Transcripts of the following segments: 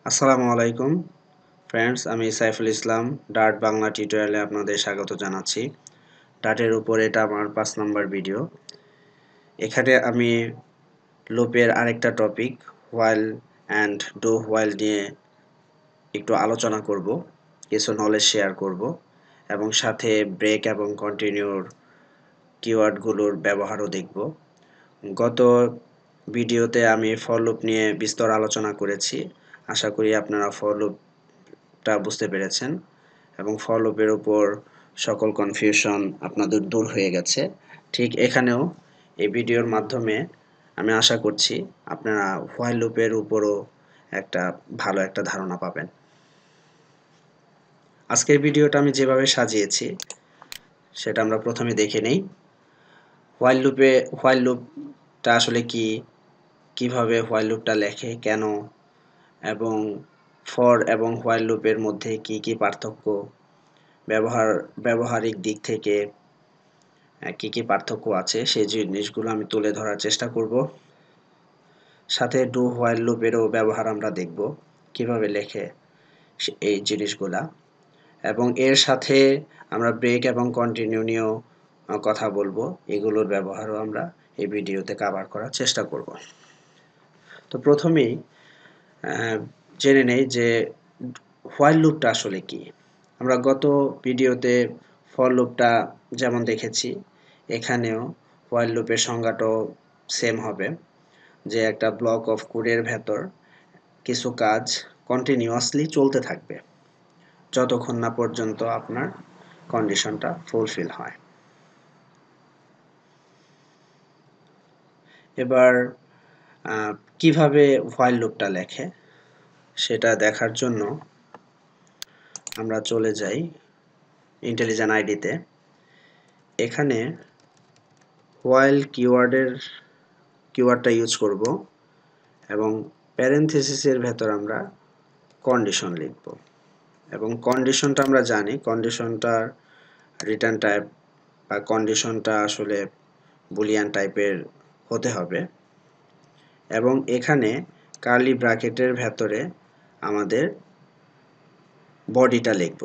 আসসালামু আলাইকুম ফ্রেন্ডস, আমি সাইফুল ইসলাম ডার্ট বাংলা টিউটোরিয়ালে আপনাদের স্বাগত জানাচ্ছি। ডার্টের উপর এটা আমার 5 নম্বর ভিডিও। এখানে আমি লুপের আরেকটা topic while and do while নিয়ে একটু আলোচনা করব, কিছু নলেজ শেয়ার করব এবং সাথে ব্রেক এবং কন্টিনিউর কিওয়ার্ডগুলোর ব্যবহারও দেখব। গত ভিডিওতে আমি ফর লুপ নিয়ে বিস্তর আলোচনা করেছি। আশা করি আপনারা ফর লুপটা বুঝতে পেরেছেন এবং ফর লুপের উপর সকল কনফিউশন আপনাদের দূর হয়ে গেছে। ঠিক এখানেও এই ভিডিওর মাধ্যমে আমি আশা করছি আপনারা হোয়াইল লুপের উপরও ভালো একটা ধারণা পাবেন। আজকের ভিডিওটা আমি যেভাবে সাজিয়েছি সেটা আমরা প্রথমে দেখে নেই। হোয়াইল লুপটা আসলে কি, কিভাবে হোয়াইল লুপটা লেখে, কেন, এবং ফর এবং হোয়াইল লুপের মধ্যে কি কি পার্থক্য, ব্যবহারিক দিক থেকে কি কি পার্থক্য আছে সেই জিনিসগুলো আমি তুলে ধরার চেষ্টা করব। সাথে ডু হোয়াইল লুপেরও ব্যবহার আমরা দেখব, কিভাবে লেখে এই জিনিসগুলা, এবং এর সাথে আমরা ব্রেক এবং কন্টিনিউ নিয়েও কথা বলবো। এগুলোর ব্যবহারও আমরা এই ভিডিওতে কভার করার চেষ্টা করব। তো প্রথমেই জেনে নেই যে হোয়াইল লুপটা আসলে কি। আমরা গত ভিডিওতে ফর লুপটা যেমন দেখেছি, এখানেও হোয়াইল লুপের সংজ্ঞাটাও সেম হবে, যে একটা ব্লক অফ কোডের ভেতর কিছু কাজ কন্টিনিউয়াসলি চলতে থাকবে যতক্ষণ না পর্যন্ত আপনার কন্ডিশনটা ফুলফিল হয়। এবার কিভাবে হোয়াইল লুপটা লেখে সেটা দেখার জন্য আমরা চলে যাই ইন্টেলিজেন্ট আইডিতে। এখানে হোয়াইল কিওয়ার্ডটা ইউজ করব এবং প্যারেনথেসিসের ভেতর আমরা কন্ডিশন লিখব, এবং কন্ডিশনটা আমরা জানি কন্ডিশনটার রিটার্ন টাইপ বা কন্ডিশনটা আসলে বুলিয়ান টাইপের হতে হবে, এবং এখানে কার্লি ব্র্যাকেটের ভেতরে আমাদের বডিটা লিখব,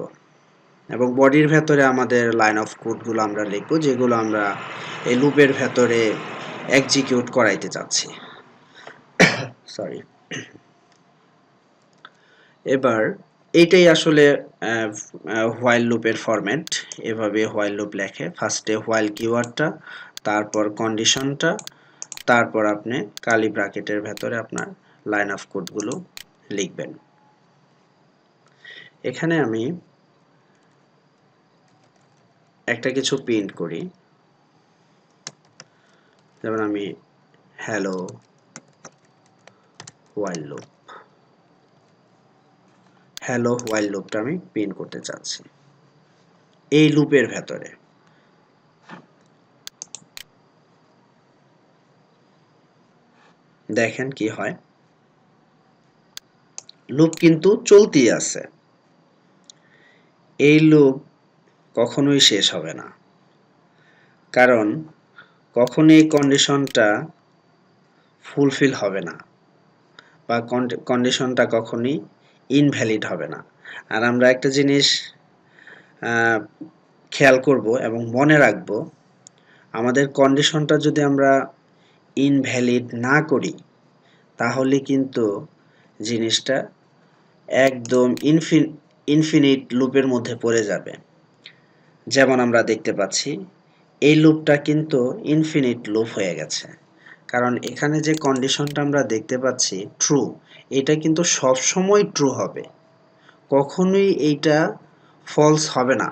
এবং বডির ভেতরে আমাদের লাইন অফ কোডগুলো আমরা লিখব যেগুলো আমরা এই লুপের ভেতরে এক্সিকিউট করাইতে চাচ্ছি। সরি। এবার এইটাই আসলে হোয়াইল লুপের ফরম্যাট। এভাবে হোয়াইল লুপ লেখে, ফার্স্টে হোয়াইল কিওয়ার্ডটা, তারপর কন্ডিশনটা, তারপর আপনি কার্লি ব্র্যাকেটের ভেতরে আপনার লাইন অফ কোডগুলো লিখবেন। এখানে আমি একটা কিছু প্রিন্ট করি, যেমন আমি হ্যালো হোয়াইল লুপটা আমি প্রিন্ট করতে চাচ্ছি এই লুপের ভেতরে। দেখেন কি হয়, লুপ কিন্তু চলতেই আছে। এই লুপ কখনোই শেষ হবে না, কারণ কখনোই কন্ডিশনটা ফুলফিল হবে না বা কন্ডিশনটা কখনোই ইনভ্যালিড হবে না। আর আমরা একটা জিনিস খেয়াল করব এবং মনে রাখব, আমাদের কন্ডিশনটা যদি আমরা ইনভ্যালিড না করি তাহলে কিন্তু জিনিসটা একদম ইনফিনিট লুপের মধ্যে পড়ে যাবে। যেমন আমরা দেখতে পাচ্ছি এই লুপটা কিন্তু ইনফিনিট লুপ হয়ে গেছে, কারণ এখানে যে কন্ডিশনটা আমরা দেখতে পাচ্ছি ট্রু, এটা কিন্তু সব সময় ট্রু হবে, কখনোই এইটা ফলস হবে না।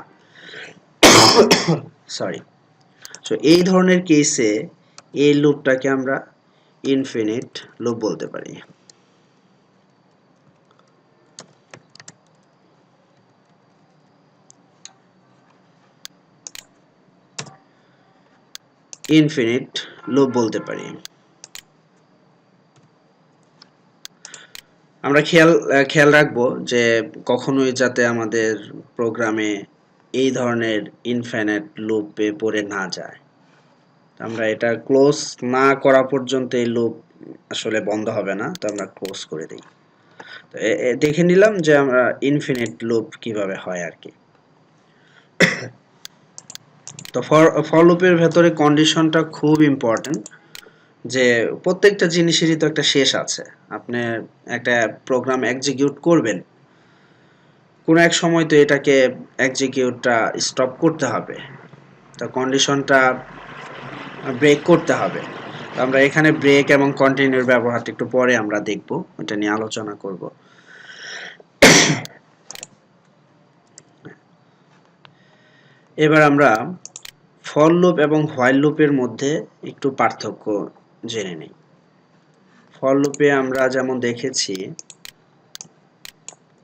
সরি। সো এই ধরনের কেসে এই লুপটাকে আমরা ইনফিনিট লুপ বলতে পারি। ইনফিনিট লুপ বলতে পারি। আমরা খেয়াল রাখবো যে কখনোই যাতে আমাদের প্রোগ্রামে এই ধরনের ইনফিনিট লুপে পড়ে না যায়। আমরা এটা ক্লোজ না করা পর্যন্ত এই লুপ আসলে বন্ধ হবে না, তো আমরা ক্লোজ করে দিই। তো দেখে নিলাম যে আমরা ইনফিনিট লুপ কিভাবে হয় আর কি। তো ফর লুপের ভেতরে কন্ডিশনটা খুব ইম্পর্টেন্ট, যে প্রত্যেকটা জিনিসেরই তো একটা শেষ আছে। আপনি একটা প্রোগ্রাম এক্সিকিউট করবেন, কোনো এক সময় তো এটাকে এক্সিকিউটটা স্টপ করতে হবে, তো কন্ডিশনটা ব্রেক করতে হবে। তো আমরা এখানে ব্রেক এবং কন্টিনিউর ব্যবহারটা একটু পরে আমরা দেখব, এটা নিয়ে আলোচনা করব। এবার আমরা ফর লুপ এবং হোয়াইল লুপের মধ্যে একটু পার্থক্য জেনে নিই। ফর লুপে আমরা যেমন দেখেছি,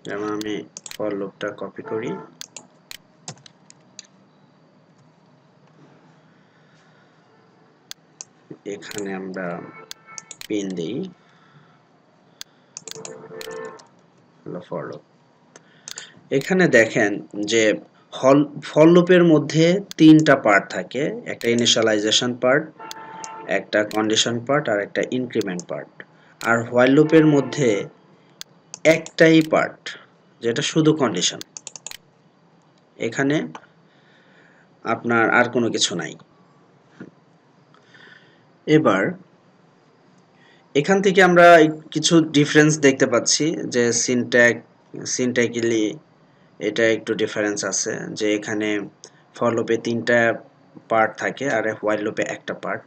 যেমন আমি ফর লুপটা কপি করি, এখানে আমরা পিন দিই ফর লুপ। এখানে দেখেন যে ফর লুপের মধ্যে তিনটা পার্ট থাকে, একটা ইনিশিয়ালাইজেশন পার্ট, একটা কন্ডিশন পার্ট আর একটা ইনক্রিমেন্ট পার্ট। আর হোয়াইল লুপের মধ্যে একটাই পার্ট, যেটা শুধু কন্ডিশন। এখানে আপনার আর কোনো কিছু নাই। এবার এখান থেকে আমরা কিছু ডিফারেন্স দেখতে পাচ্ছি, যে সিনট্যাক্টিক্যালি এটা একটু ডিফারেন্স আছে, যে এখানে ফর লুপে তিনটা পার্ট থাকে আর হোয়াইল লুপে একটা পার্ট।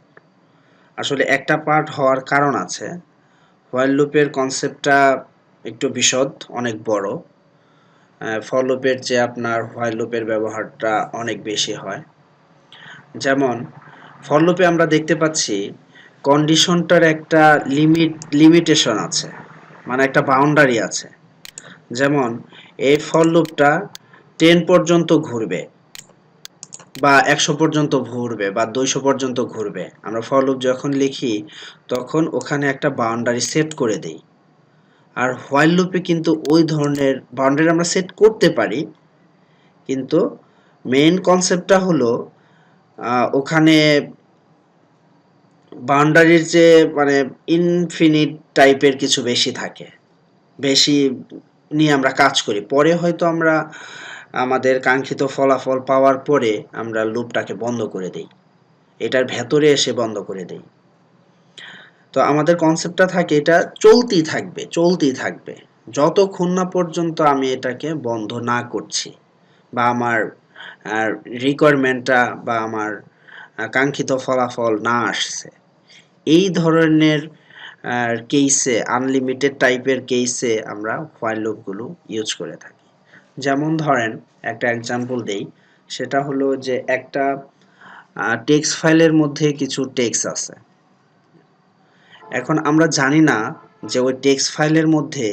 আসলে একটা পার্ট হওয়ার কারণ আছে, হোয়াইল লুপের কনসেপ্টটা একটু বিশদ, অনেক বড়। ফর লুপের যে আপনার হোয়াইল লুপের ব্যবহারটা অনেক বেশি হয়। যেমন ফর লুপে আমরা দেখতে পাচ্ছি কন্ডিশনটার একটা লিমিটেশন আছে, মানে একটা বাউন্ডারি আছে। যেমন এই ফর লুপটা 10 পর্যন্ত ঘুরবে, বা 100 পর্যন্ত ঘুরবে, বা 200 পর্যন্ত ঘুরবে। আমরা ফর লুপ যখন লিখি তখন ওখানে একটা বাউন্ডারি সেট করে দেই। আর হোয়াইল লুপে কিন্তু ওই ধরনের বাউন্ডারি আমরা সেট করতে পারি, কিন্তু মেইন কনসেপ্টটা হলো ওখানে বাউন্ডারির যে মানে ইনফিনিট টাইপের কিছু বেশি থাকে, বেশি নিয়ে আমরা কাজ করি। পরে হয়তো আমরা আমাদের কাঙ্ক্ষিত ফলাফল পাওয়ার পরে আমরা লুপটাকে বন্ধ করে দেই, এটার ভেতরে এসে বন্ধ করে দেই। তো আমাদের কনসেপ্টটা থাকে এটা চলতেই থাকবে, চলতেই থাকবে, যতক্ষণ না পর্যন্ত আমি এটাকে বন্ধ না করছি, বা আমার রিকোয়ারমেন্টটা বা আমার কাঙ্ক্ষিত ফলাফল না আসছে। এই ধরনের কেসে, আনলিমিটেড টাইপের কেসে আমরা হোয়াইল লুপগুলো ইউজ করে থাকি। যেমন ধরেন একটা এক্সাম্পল দেই, সেটা হলো যে একটা টেক্সট ফাইলের মধ্যে কিছু টেক্সট আছে। এখন আমরা জানি না যে ওই টেক্সট ফাইলের মধ্যে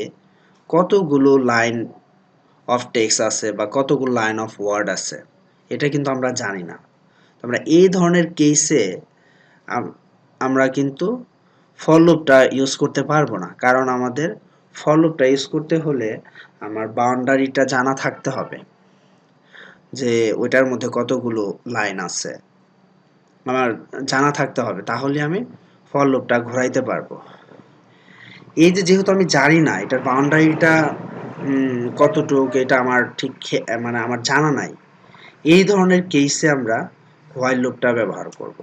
কতগুলো লাইন অফ টেক্সট আছে বা কতগুলো লাইন অফ ওয়ার্ড আছে, এটা কিন্তু আমরা জানি না। আমরা এই ধরনের কেসে আমরা কিন্তু ফর লুপটা ইউজ করতে পারবো না, কারণ আমাদের ফর লুপটা ইউজ করতে হলে আমার বাউন্ডারিটা জানা থাকতে হবে, যে ওইটার মধ্যে কতগুলো লাইন আছে আমার জানা থাকতে হবে, তাহলে আমি ফর লুপটা ঘোরাইতে পারবো। এই যে যেহেতু আমি জানি না এটার বাউন্ডারিটা কতটুকু, এটা আমার ঠিক মানে আমার জানা নাই, এই ধরনের কেসে আমরা হোয়াইল লুপটা ব্যবহার করব।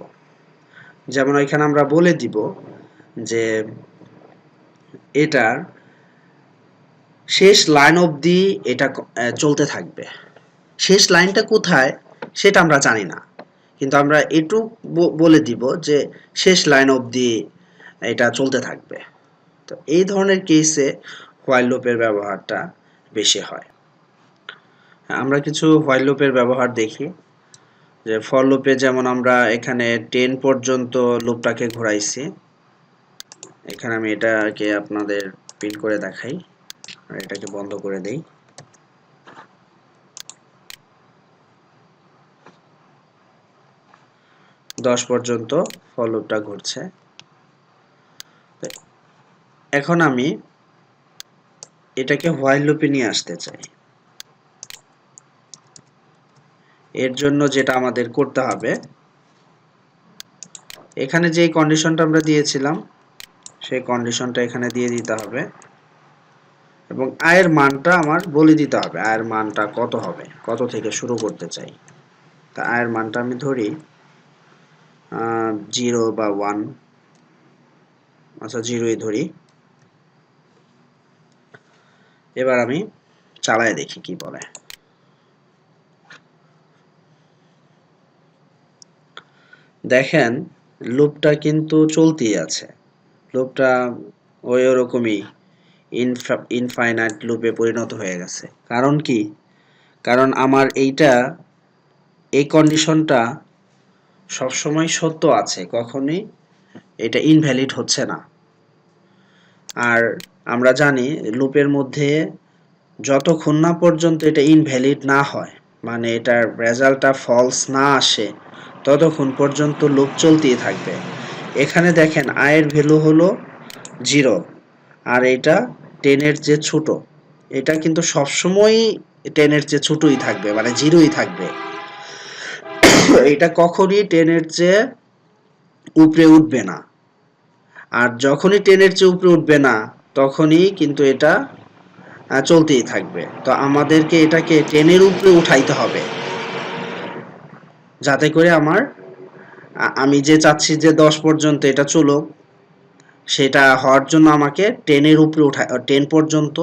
যেমন এখানে আমরা বলে দিব যে এটার শেষ লাইন অবধি এটা চলতে থাকবে। শেষ লাইনটা কোথায় সেটা আমরা জানি না, কিন্তু আমরা এটুক বলে দিব যে শেষ লাইন অবধি এটা চলতে থাকবে। তো এই ধরনের কেসে হোয়াইল লুপের ব্যবহারটা বেশি হয়। আমরা কিছু হোয়াইল লুপের ব্যবহার দেখি, যে ফর লুপে যেমন আমরা এখানে 10 পর্যন্ত লুপটাকে ঘোরাইছি। এখানে আমি এটাকে আপনাদের প্রিন্ট করে দেখাই আর এটাকে বন্ধ করে দেই। দশ পর্যন্ত ফর লুপটা ঘুরছে। এখন আমি এটাকে হোয়াইল লুপে নিয়ে আসতে চাই। এর জন্য যেটা আমাদের করতে হবে, এখানে যে কন্ডিশনটা আমরা দিয়েছিলাম সেই কন্ডিশনটা এখানে দিয়ে দিতে হবে। এবং আয়ের মানটা আমার বলে দিতে হবে আয়ের মানটা কত হবে, কত থেকে শুরু করতে চাই। তা আয়ের মানটা আমি ধরি 0 বা 1, আচ্ছা 0ই ধরি। এবার আমি চালায় দেখি কি বলে। দেখেন লুপটা কিন্তু চলতেই আছে, লুপটা ওই ওরকমই ইনফাইনাইট লুপে পরিণত হয়ে গেছে। কারণ কি, কারণ আমার এই কন্ডিশনটা সবসময় সত্য আছে, কখনোই এটা ইনভ্যালিড হচ্ছে না। আর আমরা জানি লুপের মধ্যে যতক্ষণ না পর্যন্ত এটা ইনভ্যালিড না হয়, মানে এটার রেজাল্টটা ফলস না আসে, ততক্ষণ পর্যন্ত লুপ চলতেই থাকবে। এখানে দেখেন আয়ের ভ্যালু হলো 0 আর এটা 10 এর চেয়ে ছোট। এটা কিন্তু সবসময়ই 10 এর চেয়ে ছোটই থাকবে, মানে 0ই থাকবে। এটা কখনই 10 এর চেয়ে উপরে উঠবে না। আর যখনই 10 এর চেয়ে উপরে উঠবে না, তখনই কিন্তু এটা চলতেই থাকবে। তো আমাদেরকে এটাকে 10 এর উপরে উঠাইতে হবে, যাতে করে আমি যে চাচ্ছি যে 10 পর্যন্ত এটা চলুক, সেটা হওয়ার জন্য আমাকে 10 এর উপরে 10 পর্যন্ত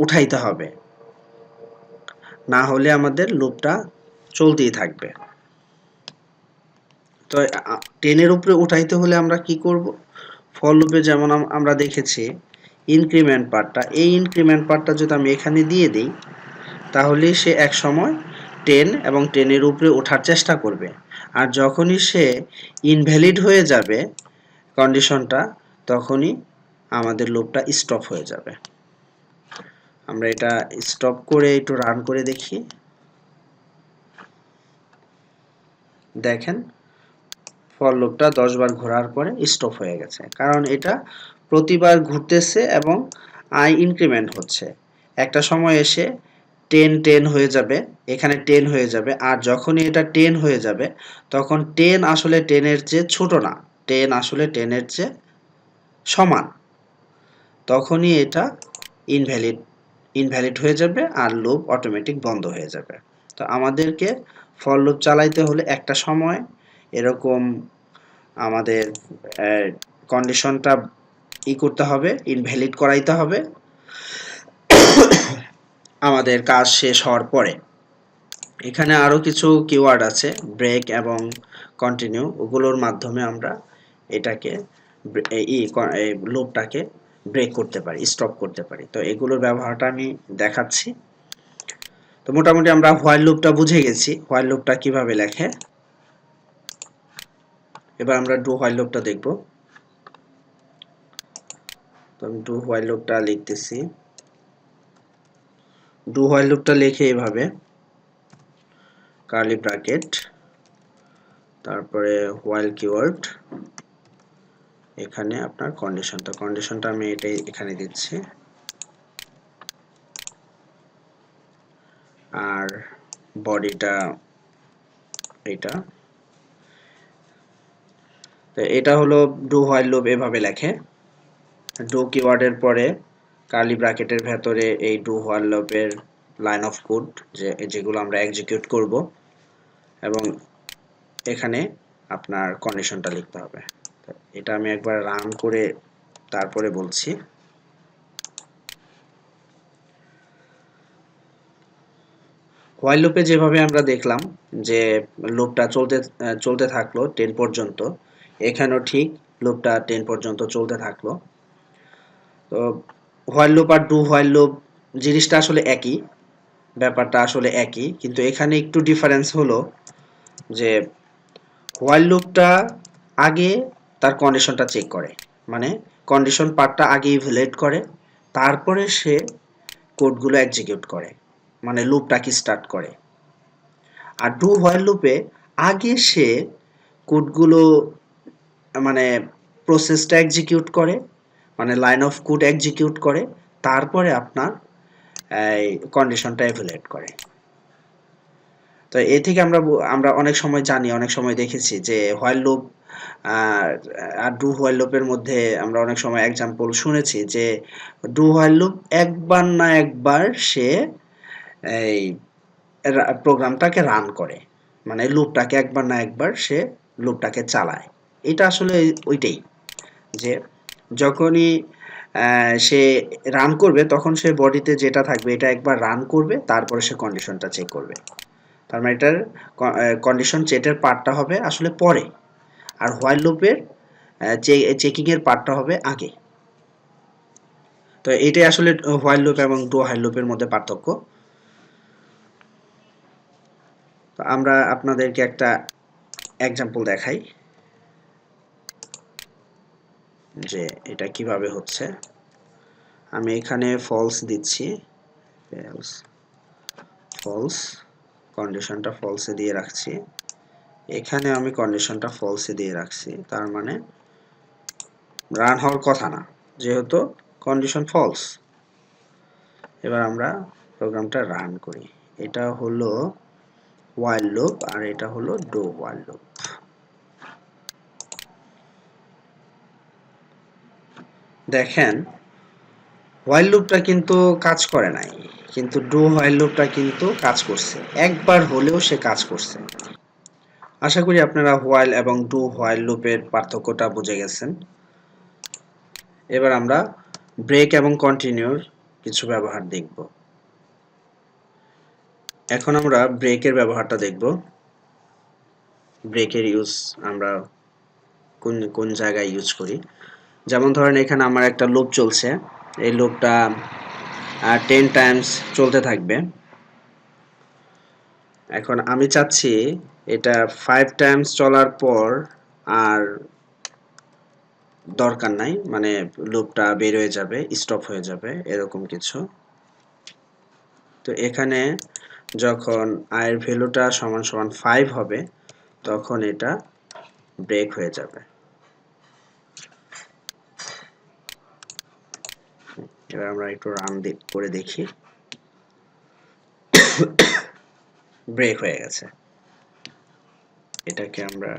উঠাইতে হবে, না হলে আমাদের লুপটা চলতেই থাকবে। তো 10 এর উপরে উঠাইতে হলে আমরা কি করব, ফর লুপে যেমন আমরা দেখেছি ইনক্রিমেন্ট পার্টটা, এই ইনক্রিমেন্ট পার্টটা যদি আমি এখানে দিয়ে দিই, তাহলে সে এক সময় 10 এবং 10 এর উপরে ওঠার চেষ্টা করবে। আর যখনই সে ইনভ্যালিড হয়ে যাবে কন্ডিশনটা, তখনই আমাদের লুপটা স্টপ হয়ে যাবে। আমরা এটা স্টপ করে একটু রান করে দেখি। দেখেন ফর লুপটা 10 বার ঘোরার পরে স্টপ হয়ে গেছে, কারণ এটা প্রতিবার ঘুরতেছে এবং আই ইনক্রিমেন্ট হচ্ছে। একটা সময় এসে 10 10 হয়ে যাবে, এখানে 10 হয়ে যাবে। আর যখনই এটা 10 হয়ে যাবে, তখন 10 আসলে 10 এর চেয়ে ছোট না, 10 আসলে 10 এর চেয়ে সমান। তখনই এটা ইনভ্যালিড ইনভ্যালিড হয়ে যাবে আর লুপ অটোমেটিক বন্ধ হয়ে যাবে। তো আমাদেরকে ফর লুপ চালাইতে হলে একটা সময় এরকম আমাদের কন্ডিশনটা করতে হবে, ইনভ্যালিড করাইতে হবে আমাদের কাজ শেষ হওয়ার পরে। এখানে আরো কিছু কিওয়ার্ড আছে, ব্রেক এবং কন্টিনিউ, ওগুলোর মাধ্যমে আমরা এটাকে এই লুপটাকে ব্রেক করতে পারি, স্টপ করতে পারি। তো এগুলোর ব্যবহারটা আমি দেখাচ্ছি। তো মোটামুটি আমরা হোয়াইল লুপটা বুঝে গেছি, হোয়াইল লুপটা কিভাবে লেখে। এবার আমরা ডু হোয়াইল লুপটা দেখব। তো আমি ডু হোয়াইল লুপটা লিখতেছি। ডু হোয়াইল লুপটা লিখে এভাবে কার্লি ব্র্যাকেট, তারপরে হোয়াইল কিওয়ার্ড, এখানে আপনার কন্ডিশনটা আমি এটাই এখানে দিচ্ছি, আর বডিটা এটা। তো এটা হলো ডু হোয়াইল লুপ, এভাবে লেখে। ডু কিওয়ার্ডের পরে কার্লি ব্র্যাকেটের ভেতরে এই ডু হোয়াইল লুপের লাইন অফ কোড যেগুলো আমরা এক্সিকিউট করব, এবং এখানে আপনার কন্ডিশনটা লিখতে হবে। এটা আমি একবার রান করে তারপরে বলছি। হোয়াইল লুপে যেভাবে আমরা দেখলাম যে লুপটা চলতে থাকলো 10 পর্যন্ত, এখানেও ঠিক লুপটা 10 পর্যন্ত চলতে থাকলো। তো হোয়াইল লুপ আর ডু হোয়াইল লুপ জিনিসটা আসলে একই, ব্যাপারটা আসলে একই, কিন্তু এখানে একটু ডিফারেন্স হলো যে হোয়াইল লুপটা আগে তার কন্ডিশনটা চেক করে, মানে কন্ডিশন পার্টটা আগে ইভ্যালুয়েট করে, তারপরে সে কোডগুলো এক্সিকিউট করে, মানে লুপটাকে স্টার্ট করে। আর ডু হোয়াইল লুপে আগে সে কোডগুলো, মানে প্রসেসটা এক্সিকিউট করে, মানে লাইন অফ কোড এক্সিকিউট করে, তারপরে আপনার এই কন্ডিশনটা ইভ্যালুয়েট করে। তো এ থেকে আমরা অনেক সময় জানি, অনেক সময় দেখেছি যে হোয়াইল লুপ আর আর ডু হোয়াইল লুপের মধ্যে আমরা অনেক সময় এক্সাম্পল শুনেছি যে ডু হোয়াইল লুপ একবার না একবার সে এই প্রোগ্রামটাকে রান করে, মানে লুপটাকে একবার না একবার সে লুপটাকে চালায়। এটা আসলে ওইটাই যে যখনই সে রান করবে তখন সে বডিতে যেটা থাকবে এটা একবার রান করবে, তারপরে সে কন্ডিশনটা চেক করবে। তার মানে এটার কন্ডিশন চেকের পার্টটা হবে আসলে পরে, আর হোয়াইল লুপের চেকিং এর পার্টটা হবে আগে। তো এটাই আসলে হোয়াইল লুপ এবং ডু হোয়াইল লুপের মধ্যে পার্থক্য। তো আমরা আপনাদেরকে একটা এক্সাম্পল দেখাই যে এটা কিভাবে হচ্ছে। আমি এখানে ফলস দিচ্ছি, ফলস, কন্ডিশনটা ফলসে দিয়ে রাখছি, এখানে আমি কন্ডিশনটা ফলসে দিয়ে রাখছি, তার মানে রান হওয়ার কথা না, যেহেতু কন্ডিশন ফলস। এবার আমরা প্রোগ্রামটা রান করি। এটা হলো while loop আর এটা হলো do while loop। দেখেন while loopটা কিন্তু কাজ করে নাই, কিন্তু do while loopটা কিন্তু কাজ করছে, একবার হলেও সে কাজ করছে। আশা করি আপনারা while এবং do while loopের পার্থক্যটা বুঝে গেছেন। এবার আমরা ব্রেক এবং কন্টিনিউর কিছু ব্যবহার দেখব। এখন আমরা ব্রেকের ব্যবহারটা দেখব। ব্রেকের ইউজ আমরা কোন কোন জায়গায় ইউজ করি। যেমন ধরেন এখানে আমার একটা লুপ চলছে, এই লুপটা 10 টাইমস চলতে থাকবে। এখন আমি চাচ্ছি এটা 5 টাইমস চলার পর আর দরকার নাই, মানে লুপটা বের হয়ে যাবে, স্টপ হয়ে যাবে, এরকম কিছু। তো এখানে যখন i এর ভ্যালুটা সমান সমান 5 হবে তখন এটা ব্রেক হয়ে যাবে। এবার আমরা একটু রান করে দেখি, ব্রেক হয়ে গেছে। এটাকে আমরা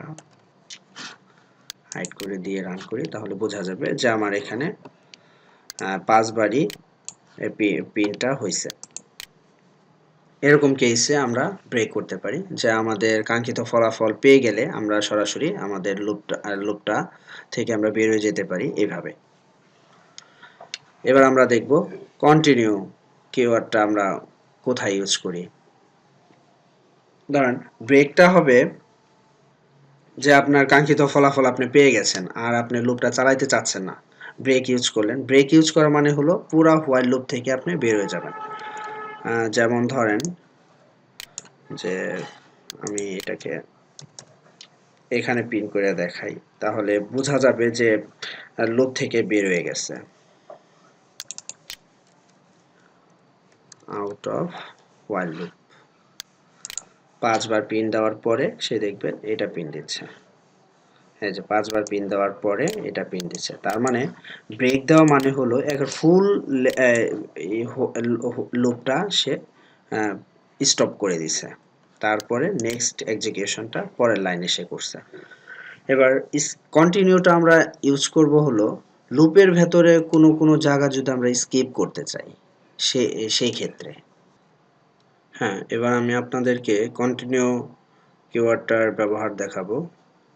হাইড করে দিয়ে রান করি, তাহলে বোঝা যাবে যে আমার এখানে 5 বারই পিনটা হয়েছে। এরকম কেসে আমরা ব্রেক করতে পারি, যে আমাদের কাঙ্ক্ষিত ফলাফল পেয়ে গেলে আমরা সরাসরি আমাদের লুপটা থেকে আমরা বের হয়ে যেতে পারি এইভাবে। এবার আমরা দেখব কন্টিনিউ কিওয়ার্ডটা আমরা কোথায় ইউজ করি। ধরেন ব্রেকটা হবে যে আপনার কাঙ্ক্ষিত ফলাফল আপনি পেয়ে গেছেন আর আপনি লুপটা চালাইতে চাচ্ছেন না, ব্রেক ইউজ করলেন। ব্রেক ইউজ করা মানে হলো পুরা হোয়াইল লুপ থেকে আপনি বের হয়ে যাবেন। যেমন ধরেন যে আমি এটাকে এখানে পিন করে দেখাই, তাহলে বোঝা যাবে যে লুপ থেকে বের হয়ে গেছে। Out of while loop 5 bar pin দেওয়ার পরে সে দেখবেন এটা পিন দিচ্ছে। এই যে 5 বার পিন দেওয়ার পরে এটা পিন দিচ্ছে, তার মানে ব্রেক দেওয়া মানে হলো একটা ফুল লুপটা সে স্টপ করে দিছে, তারপরে নেক্সট এক্সিকিউশনটা পরের লাইনে সে করছে। এবার কন্টিনিউটা আমরা ইউজ করব হলো লুপের ভেতরে কোনো কোনো জায়গা যদি আমরা স্কিপ করতে চাই সেই ক্ষেত্রে। হ্যাঁ, এবার আমি আপনাদেরকে কন্টিনিউ কিওয়ার্ডটার ব্যবহার দেখাবো।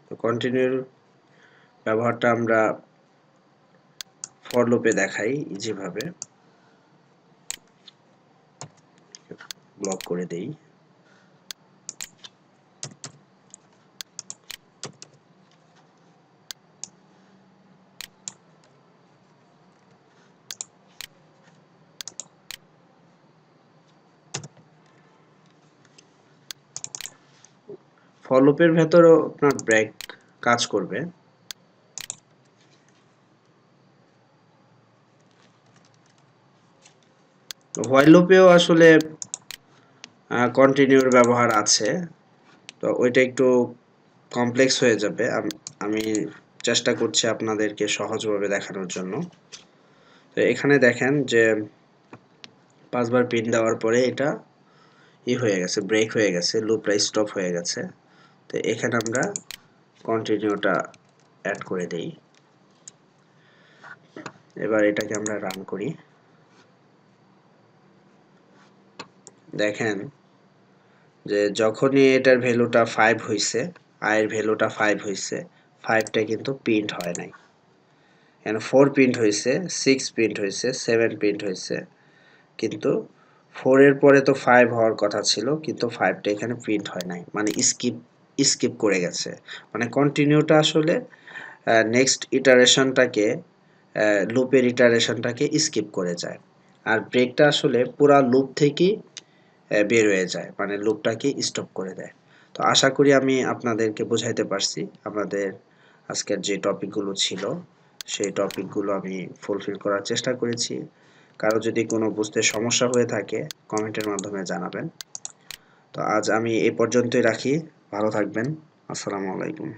তো কন্টিনিউর ব্যবহারটা আমরা ফর লুপে দেখাই, যেভাবে ব্লক করে দেই। ফর লুপের ভেতরেও আপনার ব্রেক কাজ করবে। হোয়াইল লুপেও আসলে কন্টিনিউর ব্যবহার আছে, তো ওইটা একটু কমপ্লেক্স হয়ে যাবে। আমি চেষ্টা করছি আপনাদেরকে সহজভাবে দেখানোর জন্য। তো এখানে দেখেন যে 5 বার পিন দেওয়ার পরে এটা হয়ে গেছে, ব্রেক হয়ে গেছে, লুপটা স্টপ হয়ে গেছে। তো এখানে আমরা কন্টিনিউটা অ্যাড করে দেই। এবার এটাকে আমরা রান করি। দেখেন যে যখনই এটার ভ্যালুটা 5 হইছে, এর ভ্যালুটা 5 হইছে, 5টা কিন্তু প্রিন্ট হয় নাই। এখানে 4 প্রিন্ট হয়েছে, 6 প্রিন্ট হয়েছে, 7 প্রিন্ট হয়েছে, কিন্তু 4 এর পরে তো 5 হওয়ার কথা ছিল, কিন্তু 5টা এখানে প্রিন্ট হয় নাই, মানে স্কিপ করে গেছে। মানে কন্টিনিউটা আসলে নেক্সট ইটারেশনটাকে, লুপের ইটারেশনটাকে স্কিপ করে যায়। আর ব্রেকটা আসলে পুরা লুপ থেকেই বের হয়ে যায়, মানে লুপটাকে স্টপ করে দেয়। তো আশা করি আমি আপনাদেরকে বোঝাইতে পারছি। আমাদের আজকের যে টপিকগুলো ছিল সেই টপিকগুলো আমি ফুলফিল করার চেষ্টা করেছি। কারো যদি কোনো বুঝতে সমস্যা হয়ে থাকে কমেন্টের মাধ্যমে জানাবেন। তো আজ আমি এই পর্যন্তই রাখি। ভালো থাকবেন। আসসালামু আলাইকুম।